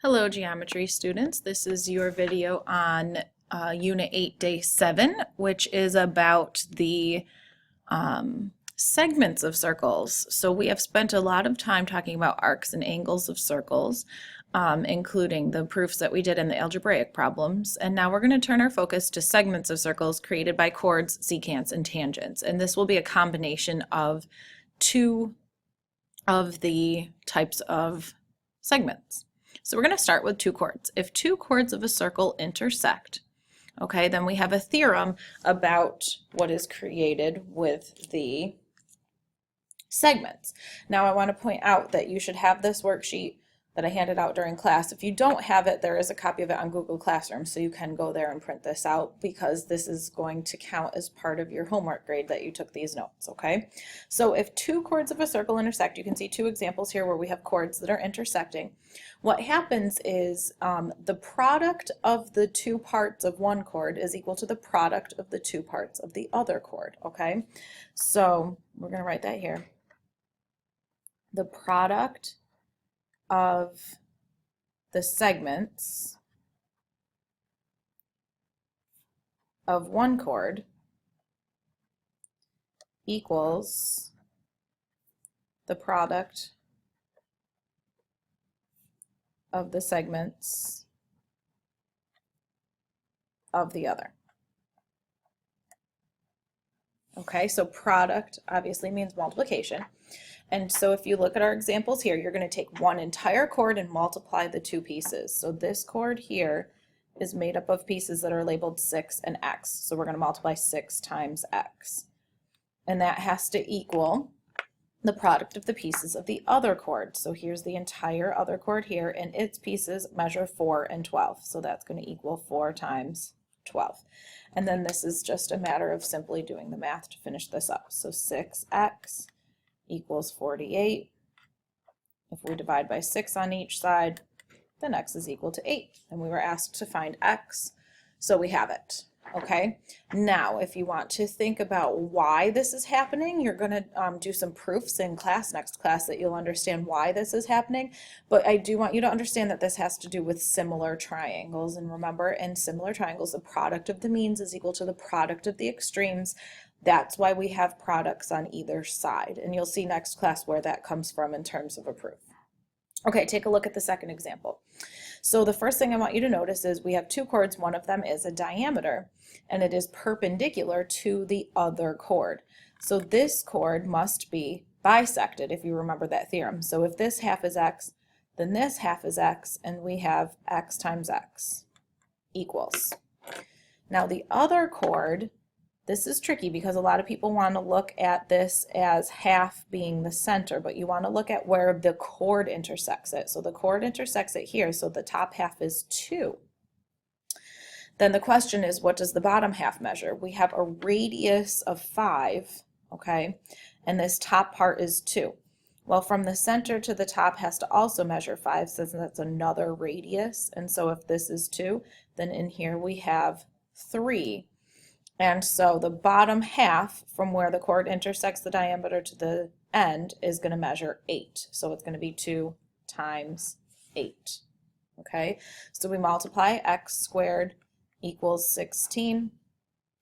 Hello, geometry students. This is your video on Unit 8, Day 7, which is about the segments of circles. So we have spent a lot of time talking about arcs and angles of circles, including the proofs that we did in the algebraic problems. And now we're going to turn our focus to segments of circles created by chords, secants, and tangents. And this will be a combination of two of the types of segments. So we're going to start with two chords. If two chords of a circle intersect, okay, then we have a theorem about what is created with the segments. Now I want to point out that you should have this worksheet that I handed out during class. If you don't have it, there is a copy of it on Google Classroom, so you can go there and print this out because this is going to count as part of your homework grade that you took these notes, okay? So if two chords of a circle intersect, you can see two examples here where we have chords that are intersecting. What happens is the product of the two parts of one chord is equal to the product of the two parts of the other chord, okay? So we're going to write that here. The product of the segments of one chord equals the product of the segments of the other. Okay, so product obviously means multiplication. And so if you look at our examples here, you're going to take one entire chord and multiply the two pieces. So this chord here is made up of pieces that are labeled 6 and x. So we're going to multiply 6 times x. And that has to equal the product of the pieces of the other chord. So here's the entire other chord here, and its pieces measure 4 and 12. So that's going to equal 4 times 12. And then this is just a matter of simply doing the math to finish this up. So 6x equals 48. If we divide by 6 on each side, then x is equal to 8. And we were asked to find x, so we have it. Okay, now if you want to think about why this is happening, you're going to do some proofs in class, next class, that you'll understand why this is happening. But I do want you to understand that this has to do with similar triangles. And remember, in similar triangles, the product of the means is equal to the product of the extremes. That's why we have products on either side. And you'll see next class where that comes from in terms of a proof. Okay, take a look at the second example. So the first thing I want you to notice is we have two chords. One of them is a diameter, and it is perpendicular to the other chord. So this chord must be bisected, if you remember that theorem. So if this half is x, then this half is x, and we have x times x equals. Now the other chord, this is tricky because a lot of people want to look at this as half being the center, but you want to look at where the chord intersects it. So the chord intersects it here, so the top half is 2. Then the question is, what does the bottom half measure? We have a radius of 5, okay, and this top part is 2. Well, from the center to the top has to also measure 5, since that's another radius. And so if this is 2, then in here we have 3. And so the bottom half from where the chord intersects the diameter to the end is going to measure 8. So it's going to be 2 times 8. Okay, so we multiply x squared equals 16.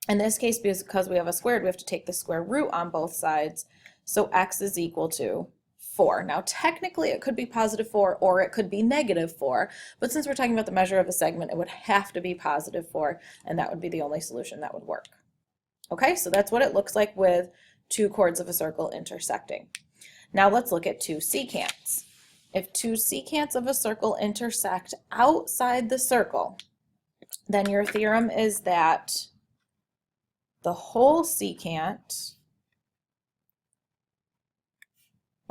In this case, because we have a squared, we have to take the square root on both sides. So x is equal to 4. Now technically it could be positive 4 or it could be negative 4, but since we're talking about the measure of a segment, it would have to be positive 4, and that would be the only solution that would work. Okay, so that's what it looks like with two chords of a circle intersecting. Now let's look at two secants. If two secants of a circle intersect outside the circle, then your theorem is that the whole secant,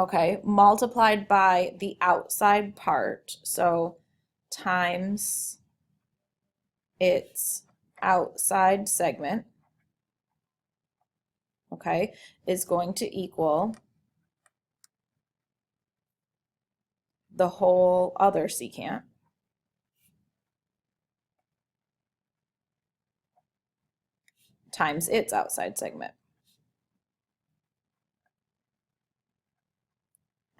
okay, multiplied by the outside part, so times its outside segment, okay, is going to equal the whole other secant times its outside segment.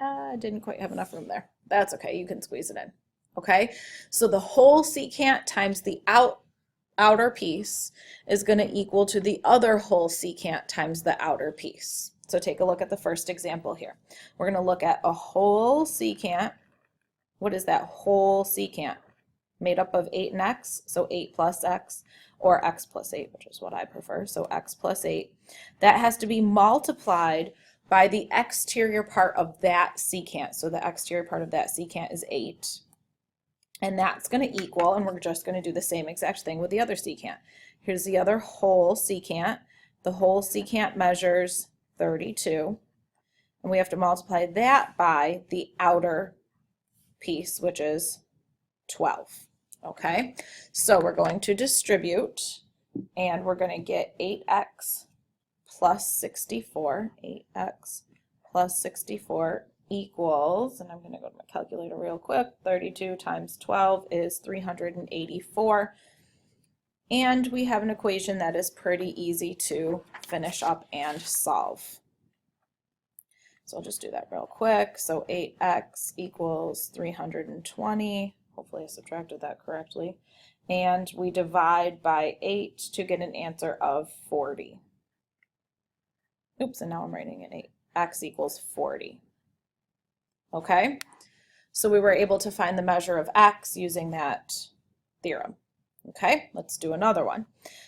I didn't quite have enough room there. That's okay, you can squeeze it in. Okay, so the whole secant times the outer piece is going to equal to the other whole secant times the outer piece. So take a look at the first example here. We're going to look at a whole secant. What is that whole secant? Made up of 8 and x, so 8 plus x, or x plus 8, which is what I prefer, so x plus 8. That has to be multiplied by the exterior part of that secant. So the exterior part of that secant is 8. And that's going to equal, and we're just going to do the same exact thing with the other secant. Here's the other whole secant. The whole secant measures 32. And we have to multiply that by the outer piece, which is 12. Okay, so we're going to distribute, and we're going to get 8x plus 64. 8x plus 64 equals, and I'm going to go to my calculator real quick, 32 times 12 is 384. And we have an equation that is pretty easy to finish up and solve. So I'll just do that real quick. So 8x equals 320. Hopefully I subtracted that correctly. And we divide by 8 to get an answer of 40. Oops, and now I'm writing in 8. X equals 40. Okay, so we were able to find the measure of x using that theorem. Okay, let's do another one.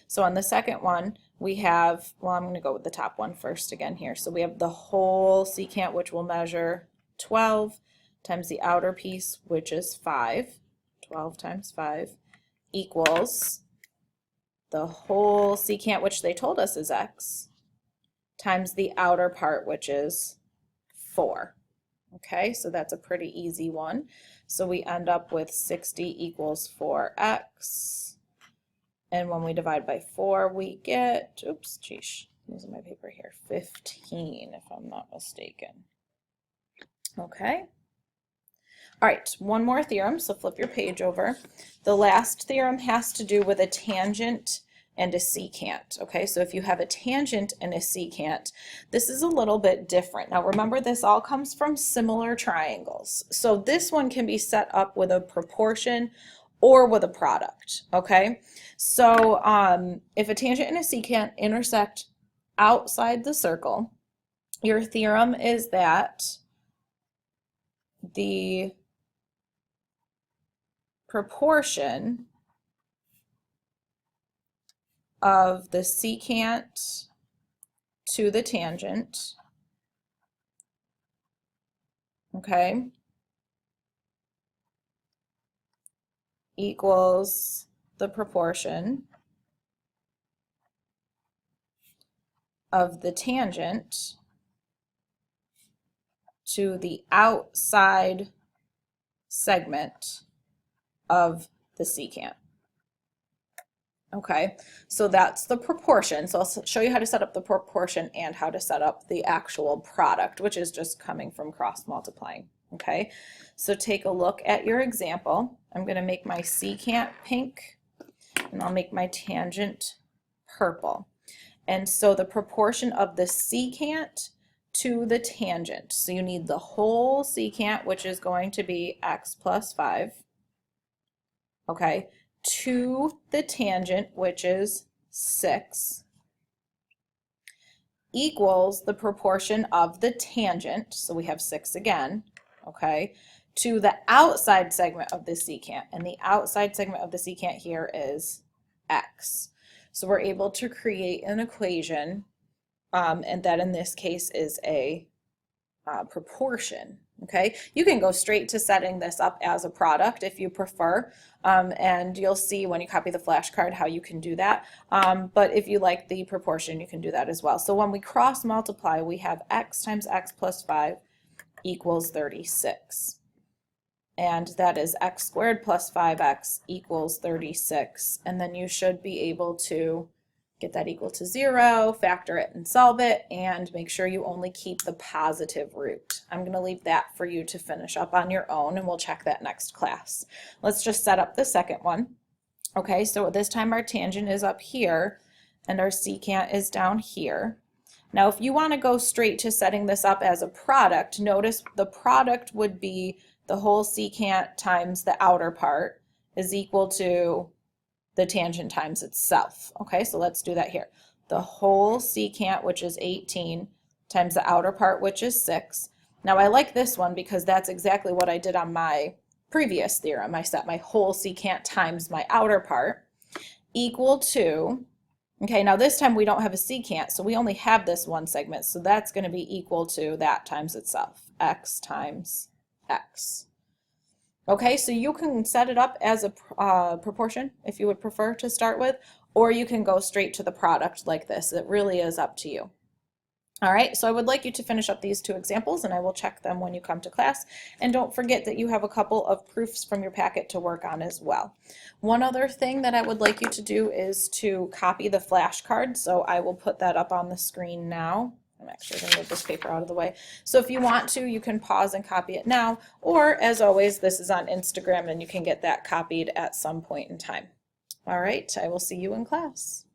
So on the second one, we have, well, I'm going to go with the top one first again here. So we have the whole secant, which will measure 12 times the outer piece, which is 5. 12 times 5 equals the whole secant, which they told us is x, times the outer part, which is 4. Okay, so that's a pretty easy one. So we end up with 60 equals 4x. And when we divide by 4, we get, oops, geez, losing my paper here, 15, if I'm not mistaken. Okay. All right, one more theorem, so flip your page over. The last theorem has to do with a tangent and a secant. Okay, so if you have a tangent and a secant, this is a little bit different. Now remember, this all comes from similar triangles. So this one can be set up with a proportion or with a product. Okay, so if a tangent and a secant intersect outside the circle, your theorem is that the proportion of the secant to the tangent, okay, equals the proportion of the tangent to the outside segment of the secant. Okay, so that's the proportion. So I'll show you how to set up the proportion and how to set up the actual product, which is just coming from cross multiplying. Okay, so take a look at your example. I'm going to make my secant pink, and I'll make my tangent purple. And so the proportion of the secant to the tangent. So you need the whole secant, which is going to be x plus 5. Okay, to the tangent, which is 6, equals the proportion of the tangent, so we have 6 again, okay, to the outside segment of the secant, and the outside segment of the secant here is x. So we're able to create an equation, and that in this case is a proportion. Okay, you can go straight to setting this up as a product if you prefer, and you'll see when you copy the flashcard how you can do that. But if you like the proportion, you can do that as well. So when we cross multiply, we have x times x plus 5 equals 36. And that is x squared plus 5x equals 36. And then you should be able to get that equal to 0, factor it and solve it, and make sure you only keep the positive root. I'm going to leave that for you to finish up on your own, and we'll check that next class. Let's just set up the second one. Okay, so this time our tangent is up here, and our secant is down here. Now if you want to go straight to setting this up as a product, notice the product would be the whole secant times the outer part is equal to the tangent times itself. Okay, so let's do that here. The whole secant, which is 18, times the outer part, which is 6. Now I like this one because that's exactly what I did on my previous theorem. I set my whole secant times my outer part equal to, okay, now this time we don't have a secant, so we only have this one segment, so that's going to be equal to that times itself, x times x. Okay, so you can set it up as a proportion if you would prefer to start with, or you can go straight to the product like this. It really is up to you. All right, so I would like you to finish up these two examples, and I will check them when you come to class. And don't forget that you have a couple of proofs from your packet to work on as well. One other thing that I would like you to do is to copy the flashcard, so I will put that up on the screen now. I'm actually going to move this paper out of the way. So if you want to, you can pause and copy it now, or as always, this is on Instagram and you can get that copied at some point in time. All right, I will see you in class.